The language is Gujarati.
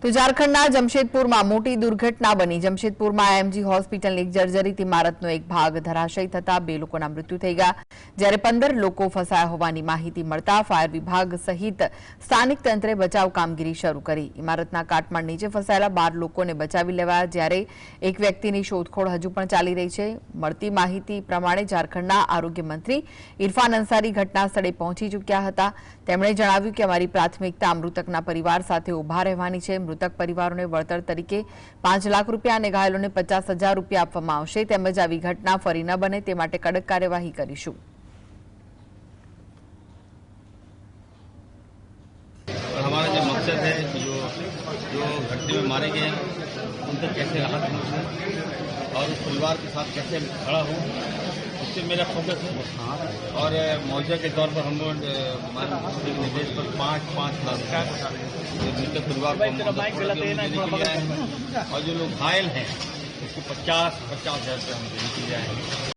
તો ઝારખંડના જમશેદપુરમાં મોટી દુર્ઘટના બની। જમશેદપુરમાં આઈએમજી હોસ્પિટલની એક જર્જરિત ઇમારતનો એક ભાગ ધરાશયી થતા 2 લોકોના મૃત્યુ થઈ ગયા, જ્યારે 15 લોકો ફસાયા હોવાની માહિતી મળતા ફાયર વિભાગ સહિત સ્થાનિક તંત્રે બચાવ કામગીરી શરૂ કરી। ઇમારતના કાટમાળ નીચે ફસાયેલા 12 લોકોને બચાવી લેવાયા, જ્યારે એક વ્યક્તિની શોધખોળ હજુ પણ ચાલી રહી છે। મળતી માહિતી પ્રમાણે ઝારખંડના આરોગ્ય મંત્રી ઇરફાન અંસારી ઘટના સ્થળે પહોંચી ચૂક્યા હતા। તેમણે જણાવ્યું કે અમારી પ્રાથમિકતા મૃતકના પરિવાર સાથે ઉભા રહેવાની છે। मृतक परिवारों वळतर तरीके 5 लाख रूपिया और घायलों ने 50,000 रूपिया आपवामां आवशे। तेमज आवी घटना फरी न बने ते माटे कड़क कार्यवाही करीशुं। हमारा जो मकसद है कि जो घटने में मारे गए हैं उनको कैसे राहत मिले और उस परिवार के साथ कैसे खड़ा हो, उससे मेरा फोकस है। और मुआवजे के तौर पर हम माननीय निर्देश पर 5-5 लाख का मृतक परिवार को देने के लिए आए हैं और जो लोग घायल हैं उसको 50,000 रुपये हम देने के लिए आए हैं।